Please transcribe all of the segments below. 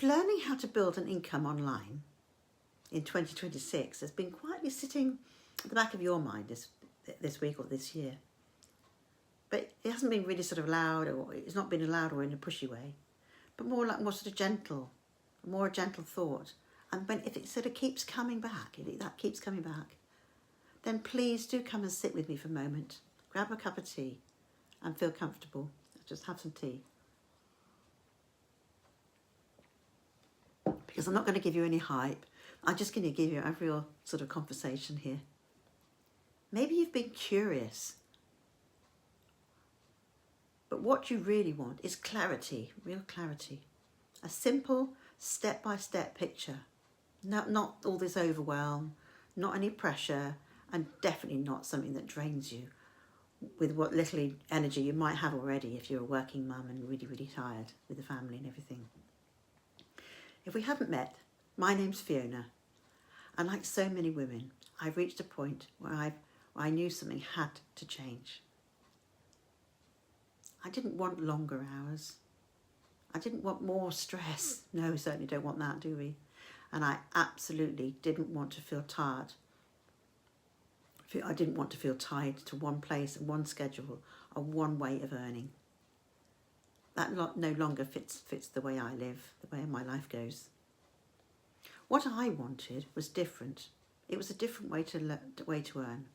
If learning how to build an income online in 2026 has been quietly sitting at the back of your mind this week or this year, but it hasn't been really sort of loud, or it's not been loud or in a pushy way, but more sort of gentle, more a gentle thought. And if it sort of keeps coming back, that keeps coming back, then please do come and sit with me for a moment. Grab a cup of tea and feel comfortable. Just have some tea. Because I'm not going to give you any hype. I'm just going to give you a real sort of conversation here. Maybe you've been curious, but what you really want is clarity, real clarity. A simple step-by-step picture. Not all this overwhelm, not any pressure, and definitely not something that drains you with what little energy you might have already if you're a working mum and really, really tired with the family and everything. If we haven't met, my name's Fiona, and like so many women, I've reached a point where I knew something had to change. I didn't want longer hours. I didn't want more stress. No, we certainly don't want that, do we? And I absolutely didn't want to feel tired. I didn't want to feel tied to one place and one schedule or one way of earning. That no longer fits the way I live, the way my life goes. What I wanted was different. It was a different way to earn,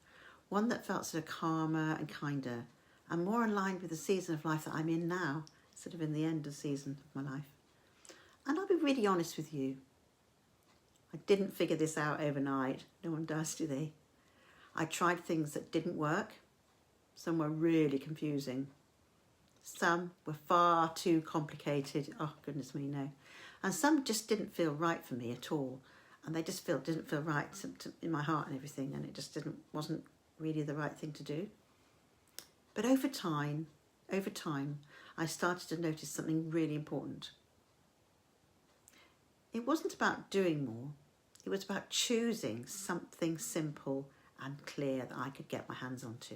one that felt sort of calmer and kinder, and more aligned with the season of life that I'm in now, sort of in the end of the season of my life. And I'll be really honest with you. I didn't figure this out overnight. No one does, do they? I tried things that didn't work. Some were really confusing. Some were far too complicated. Oh, goodness me, no. And some just didn't feel right for me at all. And they just didn't feel right in my heart and everything. And it just wasn't really the right thing to do. But over time, I started to notice something really important. It wasn't about doing more. It was about choosing something simple and clear that I could get my hands onto.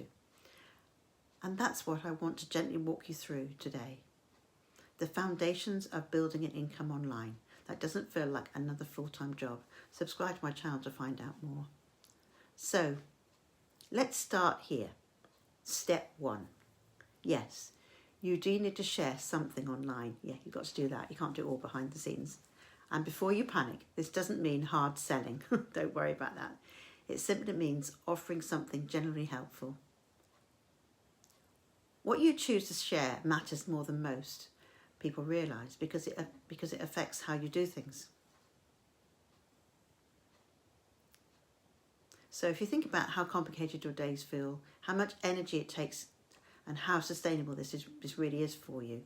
And that's what I want to gently walk you through today. The foundations of building an income online that doesn't feel like another full-time job. Subscribe to my channel to find out more. So, let's start here. Step 1. Yes, you do need to share something online. Yeah, you've got to do that. You can't do it all behind the scenes. And before you panic, this doesn't mean hard selling. Don't worry about that. It simply means offering something generally helpful. What you choose to share matters more than most people realise because it affects how you do things. So if you think about how complicated your days feel, how much energy it takes, and how sustainable this really is for you.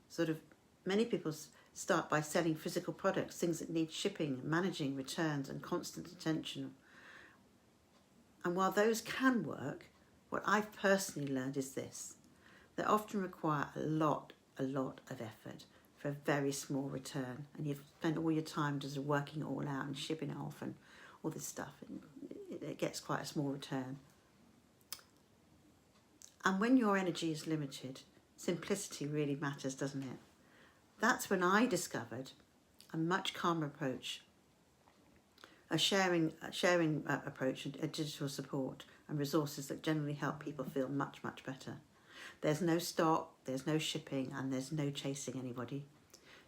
Sort of many people start by selling physical products, things that need shipping, managing, returns, and constant attention. And while those can work, what I've personally learned is this: they often require a lot of effort for a very small return. And you've spent all your time just working it all out and shipping it off and all this stuff. And it gets quite a small return. And when your energy is limited, simplicity really matters, doesn't it? That's when I discovered a much calmer approach, a sharing approach, a digital support and resources that generally help people feel much, much better. There's no stock, there's no shipping, and there's no chasing anybody.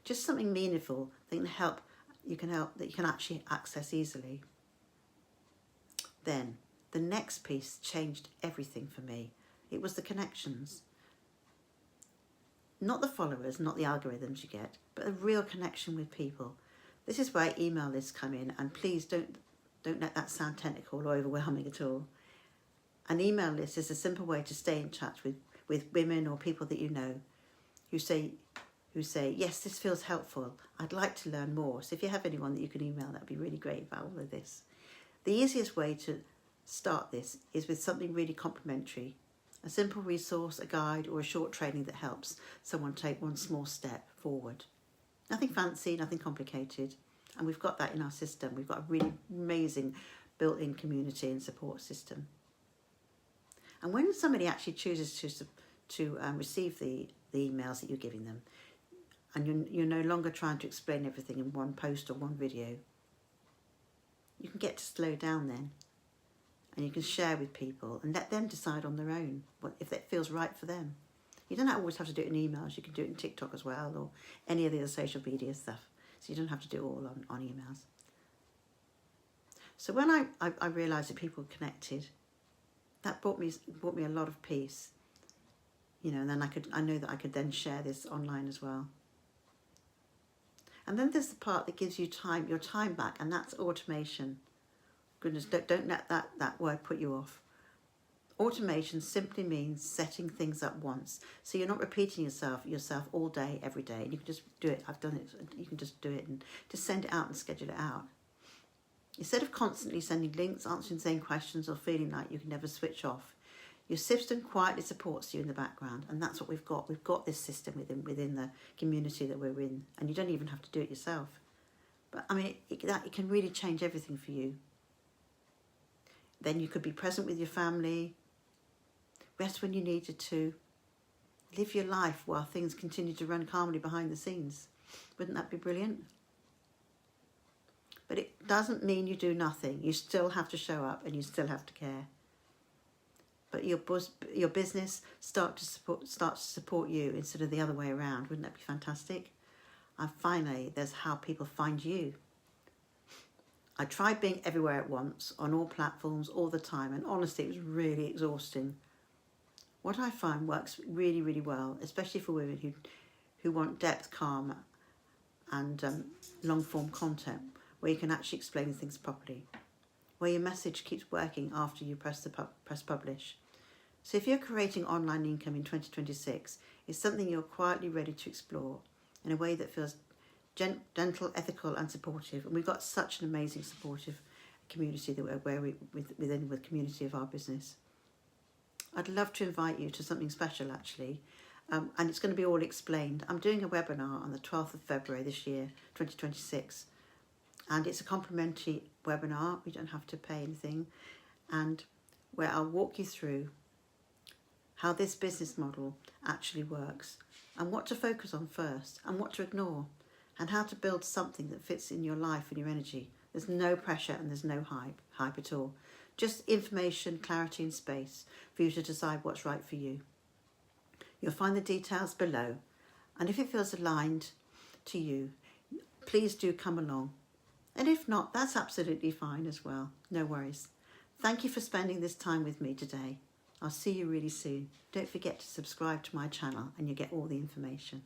Just something meaningful that you can actually access easily. Then the next piece changed everything for me. It was the connections. Not the followers, not the algorithms you get, but a real connection with people. This is where email lists come in, and please don't let that sound technical or overwhelming at all. An email list is a simple way to stay in touch with women or people that you know who say, yes, this feels helpful. I'd like to learn more. So if you have anyone that you can email, that'd be really great about all of this. The easiest way to start this is with something really complimentary. A simple resource, a guide, or a short training that helps someone take one small step forward. Nothing fancy, nothing complicated. And we've got that in our system. We've got a really amazing built-in community and support system. And when somebody actually chooses to receive the emails that you're giving them, and you're no longer trying to explain everything in one post or one video. You can get to slow down then, and you can share with people and let them decide on their own if it feels right for them. You don't always have to do it in emails. You can do it in TikTok as well, or any of the other social media stuff. So you don't have to do it all on emails. So when I realised that people were connected, that brought me a lot of peace. And then I know that I could then share this online as well. And then there's the part that gives you your time back, and that's automation. Goodness, don't let that word put you off. Automation simply means setting things up once. So you're not repeating yourself all day, every day. And you can just do it. I've done it. You can just do it and just send it out and schedule it out. Instead of constantly sending links, answering the same questions, or feeling like you can never switch off, your system quietly supports you in the background, and that's what we've got. We've got this system within the community that we're in, and you don't even have to do it yourself. But I mean, it can really change everything for you. Then you could be present with your family, rest when you needed to, live your life while things continue to run calmly behind the scenes. Wouldn't that be brilliant? But it doesn't mean you do nothing. You still have to show up, and you still have to care. But your business starts to support you instead of the other way around. Wouldn't that be fantastic? And finally, there's how people find you. I tried being everywhere at once, on all platforms, all the time, and honestly, it was really exhausting. What I find works really, really well, especially for women who want depth, calm, and long-form content, where you can actually explain things properly, where your message keeps working after you press publish. So if you're creating online income in 2026, it's something you're quietly ready to explore in a way that feels gentle, ethical, and supportive. And we've got such an amazing, supportive community that we're within the community of our business. I'd love to invite you to something special, actually, and it's going to be all explained. I'm doing a webinar on the 12th of February this year, 2026, and it's a complimentary webinar. You don't have to pay anything, and where I'll walk you through how this business model actually works, and what to focus on first, and what to ignore, and how to build something that fits in your life and your energy. There's no pressure and there's no hype at all. Just information, clarity, and space for you to decide what's right for you. You'll find the details below, and if it feels aligned to you, please do come along. And if not, that's absolutely fine as well. No worries. Thank you for spending this time with me today. I'll see you really soon. Don't forget to subscribe to my channel and you'll get all the information.